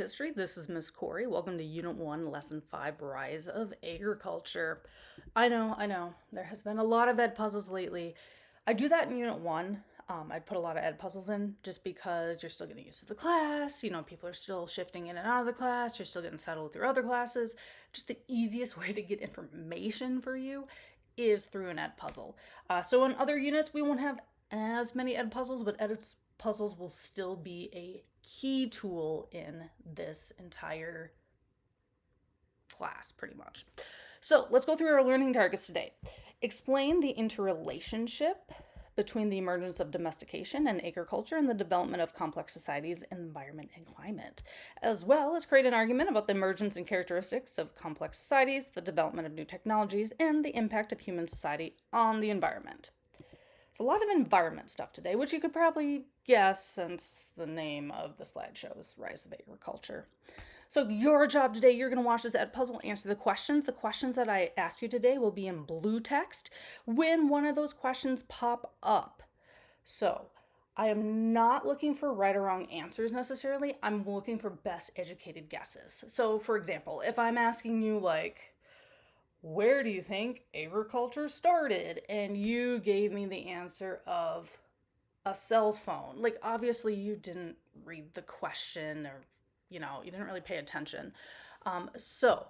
History. This is Miss Corey. Welcome to Unit 1, Lesson 5, Rise of Agriculture. I know. There has been a lot of ed puzzles lately. I do that in Unit 1. I'd put a lot of ed puzzles in just because you're still getting used to the class. People are still shifting in and out of the class. You're still getting settled with your other classes. Just the easiest way to get information for you is through an ed puzzle. So in other units, we won't have as many ed puzzles, but ed puzzles will still be a key tool in this entire class, pretty much. So let's go through our learning targets today. Explain the interrelationship between the emergence of domestication and agriculture and the development of complex societies, environment, and climate, as well as create an argument about the emergence and characteristics of complex societies, the development of new technologies, and the impact of human society on the environment. So a lot of environment stuff today, which you could probably guess since the name of the slideshow is Rise of Agriculture. So your job today, you're going to watch this ed puzzle, answer the questions. The questions that I ask you today will be in blue text when one of those questions pop up. So I am not looking for right or wrong answers necessarily. I'm looking for best educated guesses. So for example, if I'm asking you where do you think agriculture started? And you gave me the answer of a cell phone. Obviously you didn't read the question, or, you didn't really pay attention. So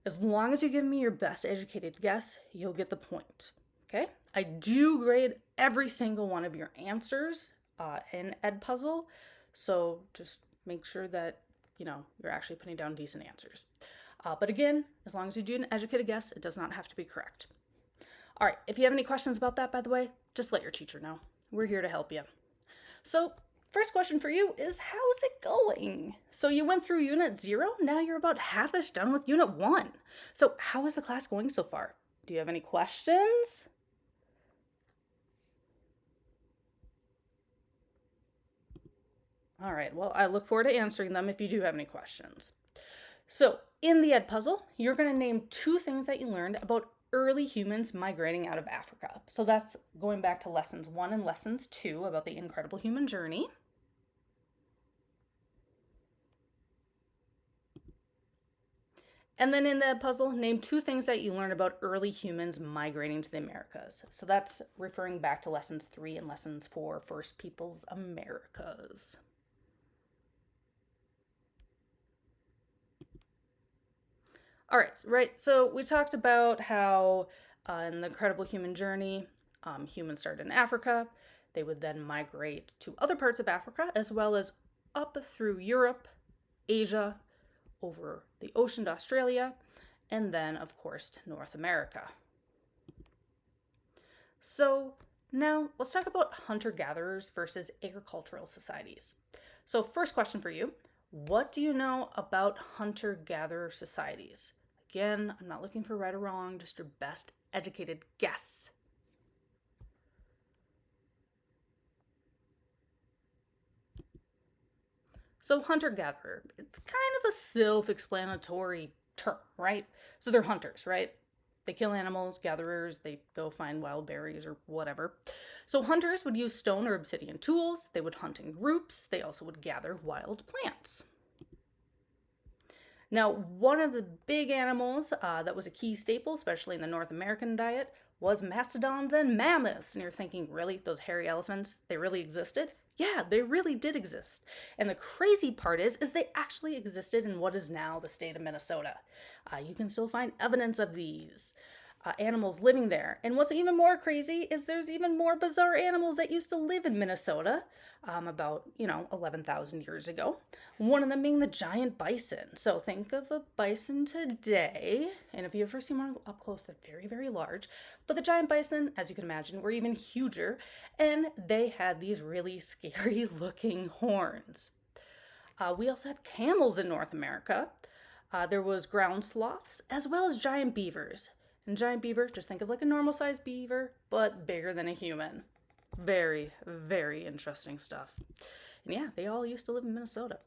as long as you give me your best educated guess, you'll get the point. Okay? I do grade every single one of your answers in Ed Puzzle. So just make sure that, you're actually putting down decent answers. But again, as long as you do an educated guess, it does not have to be correct. All right, if you have any questions about that, by the way, just let your teacher know. We're here to help you. So first question for you is, how's it going? So you went through Unit 0, now you're about half-ish done with Unit 1. So how is the class going so far? Do you have any questions? All right, well, I look forward to answering them if you do have any questions. So in the Ed Puzzle, you're going to name 2 things that you learned about early humans migrating out of Africa. So that's going back to lessons 1 and lessons 2 about the incredible human journey. And then in the puzzle, name 2 things that you learned about early humans migrating to the Americas. So that's referring back to lessons 3 and lessons 4, First Peoples Americas. All right, so we talked about how in the incredible human journey, humans started in Africa. They would then migrate to other parts of Africa, as well as up through Europe, Asia, over the ocean to Australia, and then, of course, to North America. So now let's talk about hunter-gatherers versus agricultural societies. So first question for you, what do you know about hunter-gatherer societies? Again, I'm not looking for right or wrong, just your best educated guess. So hunter-gatherer, it's kind of a self-explanatory term, right? So they're hunters, right? They kill animals, gatherers, they go find wild berries or whatever. So hunters would use stone or obsidian tools, they would hunt in groups, they also would gather wild plants. Now, one of the big animals that was a key staple, especially in the North American diet, was mastodons and mammoths. And you're thinking, really? Those hairy elephants, they really existed? Yeah, they really did exist. And the crazy part is they actually existed in what is now the state of Minnesota. You can still find evidence of these animals living there. And what's even more crazy is there's even more bizarre animals that used to live in Minnesota about, 11,000 years ago. One of them being the giant bison. So think of a bison today, and if you've ever seen one up close, they're very, very large. But the giant bison, as you can imagine, were even huger, and they had these really scary looking horns. We also had camels in North America. There was ground sloths, as well as giant beavers. And giant beaver, just think of like a normal sized beaver, but bigger than a human. Very, very interesting stuff. And yeah, they all used to live in Minnesota.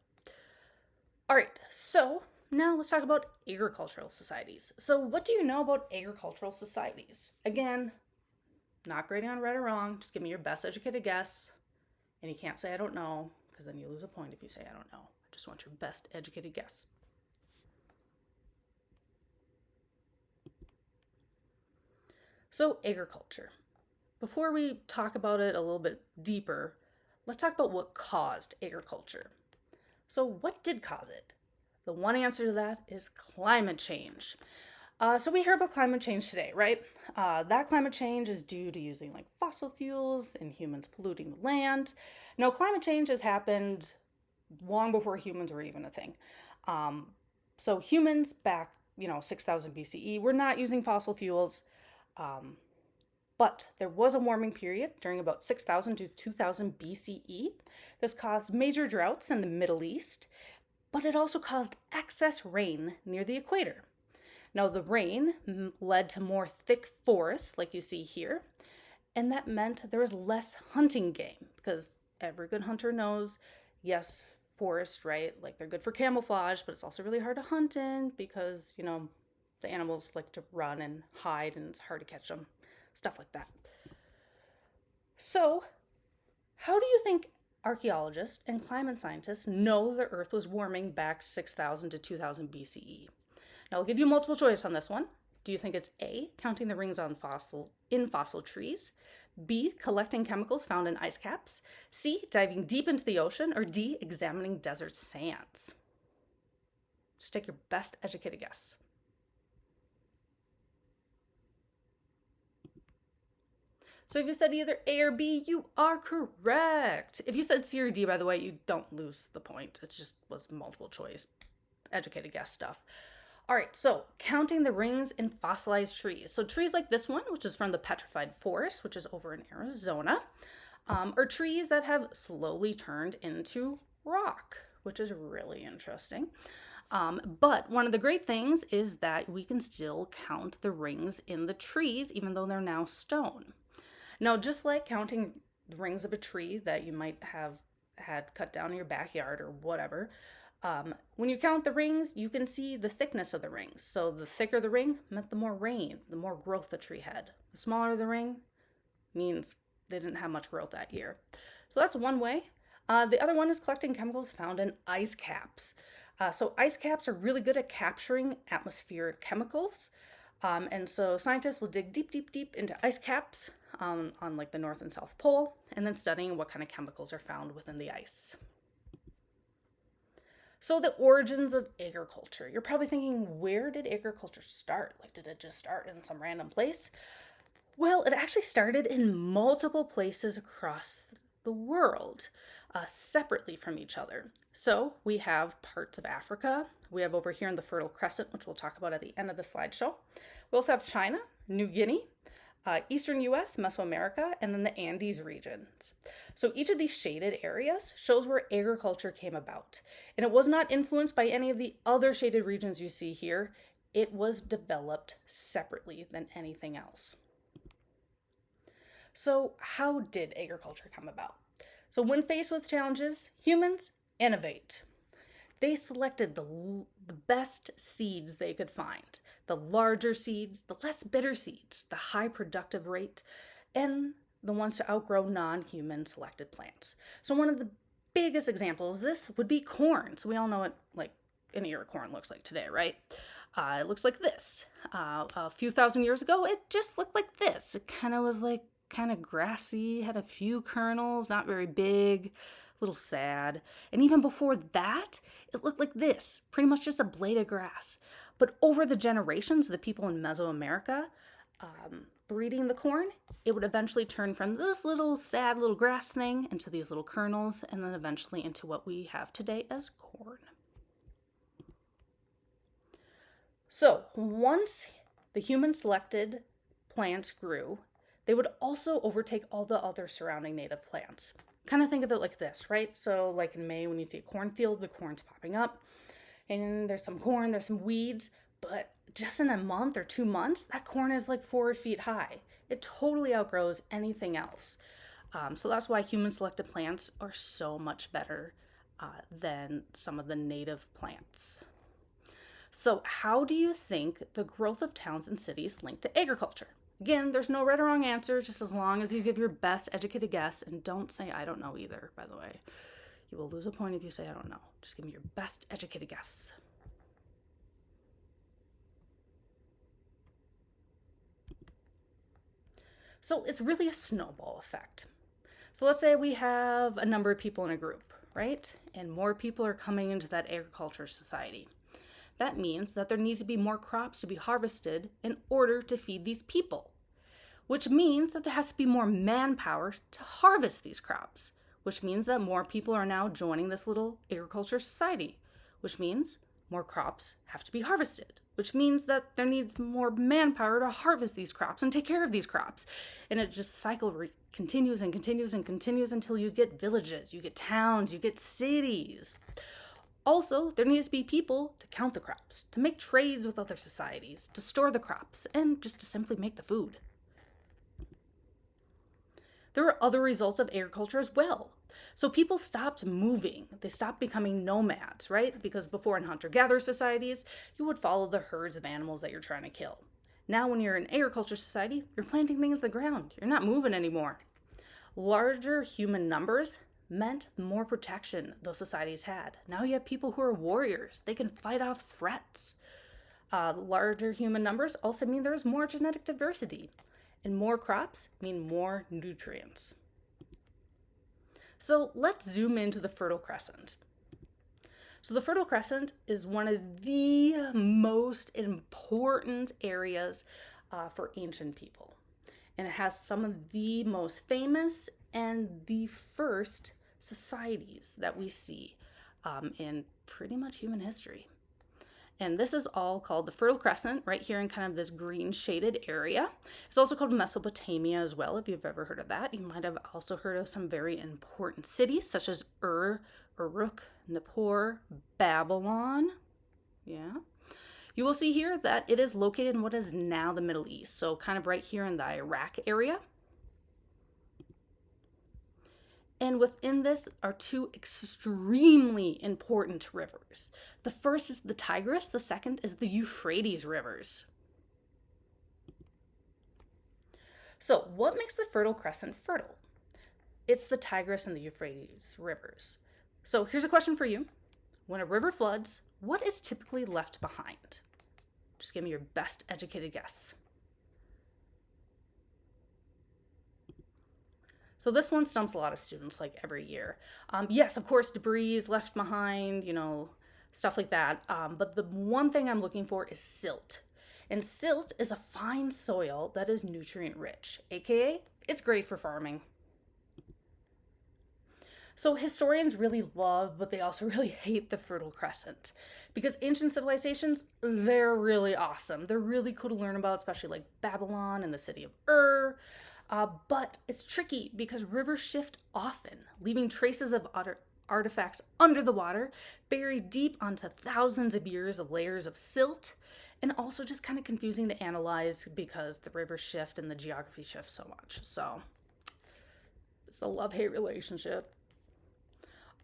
All right, so now let's talk about agricultural societies. So what do you know about agricultural societies? Again, not grading on right or wrong, just give me your best educated guess. And you can't say I don't know, because then you lose a point if you say I don't know. Just want your best educated guess. So agriculture. Before we talk about it a little bit deeper, let's talk about what caused agriculture. So what did cause it? The one answer to that is climate change. So we hear about climate change today, right? That climate change is due to using like fossil fuels and humans polluting the land. No, climate change has happened long before humans were even a thing. So humans back, 6,000 BCE, were not using fossil fuels. But there was a warming period during about 6,000 to 2,000 BCE. This caused major droughts in the Middle East, but it also caused excess rain near the equator. Now, the rain led to more thick forests, like you see here, and that meant there was less hunting game because every good hunter knows, yes, forest, right? Like they're good for camouflage, but it's also really hard to hunt in because, the animals like to run and hide and it's hard to catch them. Stuff like that. So, how do you think archaeologists and climate scientists know the Earth was warming back 6,000 to 2,000 BCE? Now, I'll give you multiple choice on this one. Do you think it's A, counting the rings on fossil trees, B, collecting chemicals found in ice caps, C, diving deep into the ocean, or D, examining desert sands? Just take your best educated guess. So if you said either A or B, you are correct. If you said C or D, by the way, you don't lose the point. It just was multiple choice, educated guess stuff. All right, so counting the rings in fossilized trees. So trees like this one, which is from the petrified forest, which is over in Arizona, are trees that have slowly turned into rock, which is really interesting. But one of the great things is that we can still count the rings in the trees, even though they're now stone. Now, just like counting the rings of a tree that you might have had cut down in your backyard or whatever, when you count the rings, you can see the thickness of the rings. So the thicker the ring meant the more rain, the more growth the tree had. The smaller the ring means they didn't have much growth that year. So that's one way. The other one is collecting chemicals found in ice caps. So ice caps are really good at capturing atmospheric chemicals. And so scientists will dig deep, deep, deep into ice caps on like the North and South Pole, and then studying what kind of chemicals are found within the ice. So the origins of agriculture. You're probably thinking, where did agriculture start? Like, did it just start in some random place? Well, it actually started in multiple places across the world, separately from each other. So we have parts of Africa. We have over here in the Fertile Crescent, which we'll talk about at the end of the slideshow. We also have China, New Guinea, Eastern US, Mesoamerica, and then the Andes regions. So each of these shaded areas shows where agriculture came about. And it was not influenced by any of the other shaded regions you see here. It was developed separately than anything else. So how did agriculture come about? So when faced with challenges, humans innovate. They selected the best seeds they could find, the larger seeds, the less bitter seeds, the high productive rate, and the ones to outgrow non-human selected plants. So one of the biggest examples of this would be corn. So we all know what like an ear of corn looks like today, right? It looks like this. A few thousand years ago, it just looked like this. It kind of was like kind of grassy, had a few kernels, not very big, a little sad. And even before that, it looked like this, pretty much just a blade of grass. But over the generations, the people in Mesoamerica breeding the corn, it would eventually turn from this little sad little grass thing into these little kernels, and then eventually into what we have today as corn. So once the human selected plants grew, they would also overtake all the other surrounding native plants. Kind of think of it like this, right? So like in May when you see a cornfield, the corn's popping up and there's some corn, there's some weeds, but just in a month or 2 months, that corn is like 4 feet high. It totally outgrows anything else. So that's why human selected plants are so much better than some of the native plants. So how do you think the growth of towns and cities linked to agriculture? Again, there's no right or wrong answer, just as long as you give your best educated guess, and don't say I don't know either, by the way. You will lose a point if you say I don't know. Just give me your best educated guess. So it's really a snowball effect. So let's say we have a number of people in a group, right? And more people are coming into that agriculture society. That means that there needs to be more crops to be harvested in order to feed these people, which means that there has to be more manpower to harvest these crops, which means that more people are now joining this little agriculture society, which means more crops have to be harvested, which means that there needs more manpower to harvest these crops and take care of these crops. And it just continues and continues and continues until you get villages, you get towns, you get cities. Also, there needs to be people to count the crops, to make trades with other societies, to store the crops, and just to simply make the food. There are other results of agriculture as well. So people stopped moving. They stopped becoming nomads, right? Because before in hunter-gatherer societies, you would follow the herds of animals that you're trying to kill. Now when you're in agriculture society, you're planting things in the ground. You're not moving anymore. Larger human numbers meant more protection those societies had. Now you have people who are warriors. They can fight off threats. Larger human numbers also mean there is more genetic diversity. And more crops mean more nutrients. So let's zoom into the Fertile Crescent. So the Fertile Crescent is one of the most important areas for ancient people. And it has some of the most famous and the first societies that we see in pretty much human history. And this is all called the Fertile Crescent, right here in kind of this green shaded area. It's also called Mesopotamia as well, if you've ever heard of that. You might have also heard of some very important cities, such as Uruk, Nippur, Babylon. Yeah. You will see here that it is located in what is now the Middle East, so kind of right here in the Iraq area. And within this are two extremely important rivers. The first is the Tigris, the second is the Euphrates rivers. So, what makes the Fertile Crescent fertile? It's the Tigris and the Euphrates rivers. So, here's a question for you. When a river floods, what is typically left behind? Just give me your best educated guess. So this one stumps a lot of students like every year. Yes, of course, debris is left behind, stuff like that. But the one thing I'm looking for is silt. And silt is a fine soil that is nutrient rich, aka it's great for farming. So historians really love, but they also really hate the Fertile Crescent because ancient civilizations, they're really awesome. They're really cool to learn about, especially like Babylon and the city of Ur. But it's tricky because rivers shift often, leaving traces of artifacts under the water, buried deep onto thousands of years of layers of silt, and also just kind of confusing to analyze because the rivers shift and the geography shifts so much. So it's a love-hate relationship.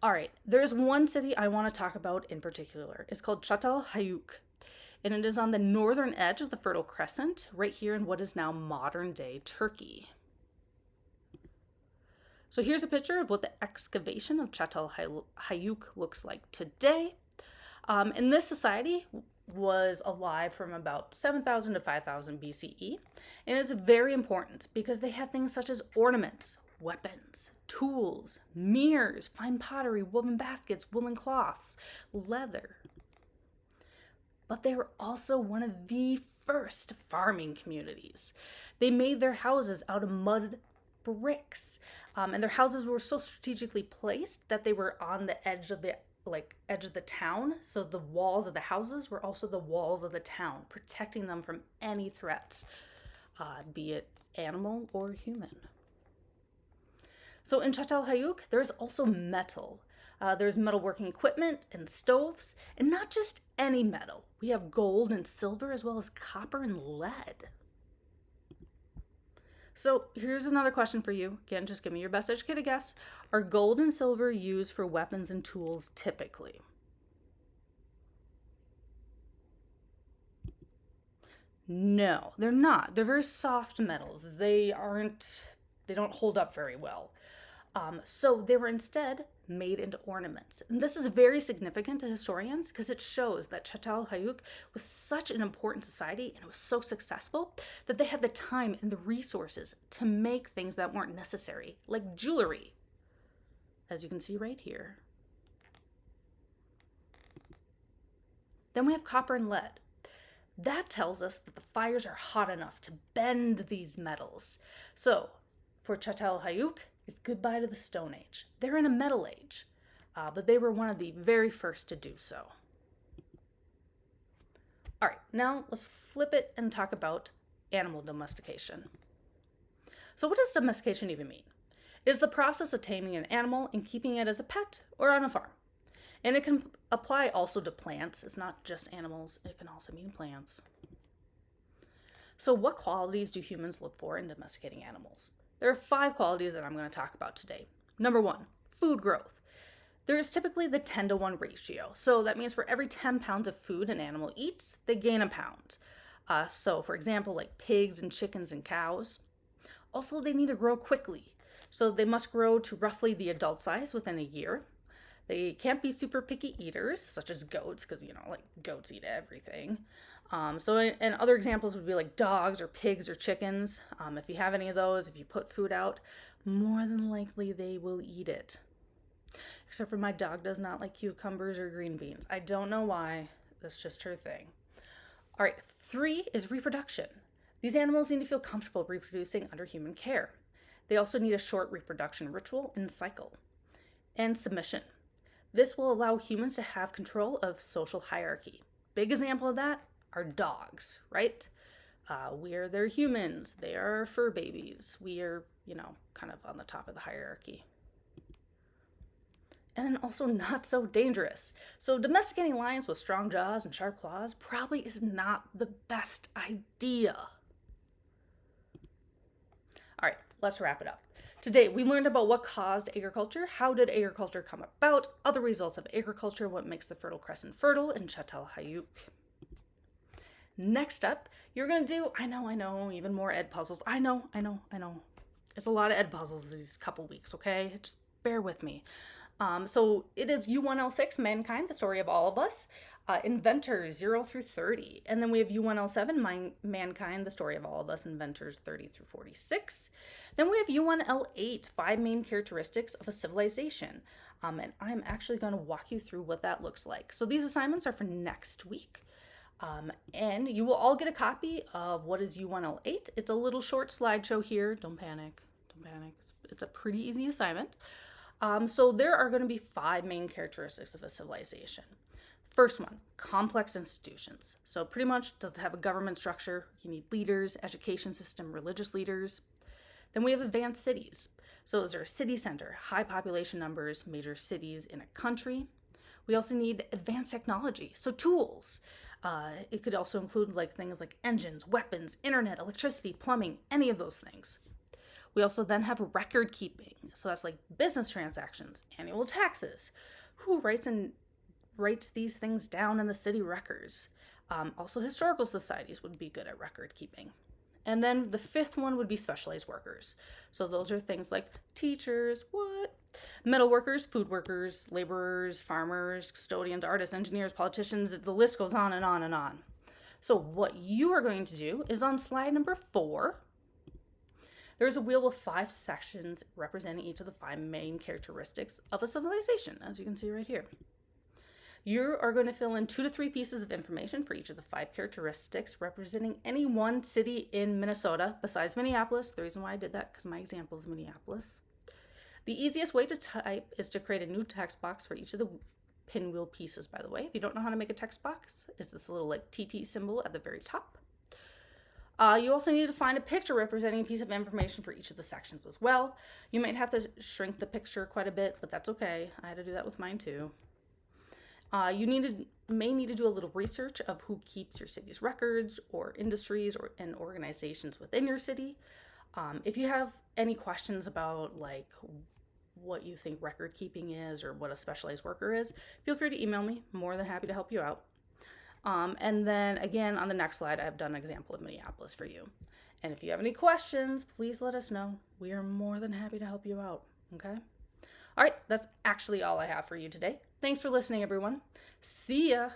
All right, there's one city I want to talk about in particular. It's called Çatalhöyük, and it is on the northern edge of the Fertile Crescent, right here in what is now modern-day Turkey. So here's a picture of what the excavation of Çatalhöyük looks like today. And this society was alive from about 7,000 to 5,000 BCE. And it's very important because they had things such as ornaments, weapons, tools, mirrors, fine pottery, woven baskets, woolen cloths, leather. But they were also one of the first farming communities. They made their houses out of mud bricks, and their houses were so strategically placed that they were on the edge of the town. So the walls of the houses were also the walls of the town, protecting them from any threats, be it animal or human. So in Çatalhöyük, there's also metal. There's metalworking equipment and stoves, and not just any metal. We have gold and silver as well as copper and lead. So here's another question for you. Again, just give me your best educated guess. Are gold and silver used for weapons and tools typically? No, they're not. They're very soft metals. They don't hold up very well. So they were instead made into ornaments. And this is very significant to historians because it shows that Çatalhöyük was such an important society and it was so successful that they had the time and the resources to make things that weren't necessary, like jewelry, as you can see right here. Then we have copper and lead. That tells us that the fires are hot enough to bend these metals. So for Çatalhöyük, it's goodbye to the Stone Age. They're in a Metal Age, but they were one of the very first to do so. All right, now let's flip it and talk about animal domestication. So what does domestication even mean? It is the process of taming an animal and keeping it as a pet or on a farm. And it can apply also to plants. It's not just animals, it can also mean plants. So what qualities do humans look for in domesticating animals? There are 5 qualities that I'm going to talk about today. Number 1, food growth. There is typically the 10-to-1 ratio. So that means for every 10 pounds of food an animal eats, they gain a pound. So for example, like pigs and chickens and cows. Also, they need to grow quickly. So they must grow to roughly the adult size within a year. They can't be super picky eaters, such as goats, because, like goats eat everything. And other examples would be like dogs or pigs or chickens. If you have any of those, if you put food out, more than likely they will eat it. Except for my dog does not like cucumbers or green beans. I don't know why. That's just her thing. All right, 3 is reproduction. These animals need to feel comfortable reproducing under human care. They also need a short reproduction ritual and cycle. And submission. This will allow humans to have control of social hierarchy. Big example of that are dogs, right? We are their humans. They are our fur babies. We are, kind of on the top of the hierarchy. And then also not so dangerous. So domesticating lions with strong jaws and sharp claws probably is not the best idea. All right, let's wrap it up. Today, we learned about what caused agriculture, how did agriculture come about, other results of agriculture, what makes the Fertile Crescent fertile in Çatalhöyük. Next up, you're going to do, I know, even more ed puzzles. I know. It's a lot of ed puzzles these couple weeks, okay? Just bear with me. So it is U1-L6, Mankind, the Story of All of Us, Inventors 0 through 30. And then we have U1-L7, Mankind, the Story of All of Us, Inventors 30 through 46. Then we have U1-L8, 5 Main Characteristics of a Civilization. And I'm actually going to walk you through what that looks like. So these assignments are for next week. And you will all get a copy of what is U1-L8. It's a little short slideshow here. Don't panic. It's a pretty easy assignment. So there are going to be 5 main characteristics of a civilization. First one, complex institutions. So pretty much, does it have a government structure? You need leaders, education system, religious leaders. Then we have advanced cities. So is there a city center, high population numbers, major cities in a country? We also need advanced technology, so tools. It could also include things like engines, weapons, internet, electricity, plumbing, any of those things. We also then have record keeping. So that's like business transactions, annual taxes. Who writes these things down in the city records? Also historical societies would be good at record keeping. And then the 5th one would be specialized workers. So those are things like teachers, metal workers, food workers, laborers, farmers, custodians, artists, engineers, politicians, the list goes on and on and on. So what you are going to do is on slide number 4, there's a wheel with 5 sections representing each of the 5 main characteristics of a civilization, as you can see right here. You are going to fill in 2 to 3 pieces of information for each of the 5 characteristics representing any one city in Minnesota besides Minneapolis. The reason why I did that because my example is Minneapolis. The easiest way to type is to create a new text box for each of the pinwheel pieces, by the way. If you don't know how to make a text box, it's this little TT symbol at the very top. You also need to find a picture representing a piece of information for each of the sections as well. You might have to shrink the picture quite a bit, but that's okay. I had to do that with mine too. You may need to do a little research of who keeps your city's records or industries and organizations within your city. If you have any questions about what you think record keeping is or what a specialized worker is, feel free to email me. I'm more than happy to help you out. And then again, on the next slide, I've done an example of Minneapolis for you. And if you have any questions, please let us know. We are more than happy to help you out. Okay. All right, that's actually all I have for you today. Thanks for listening, everyone. See ya.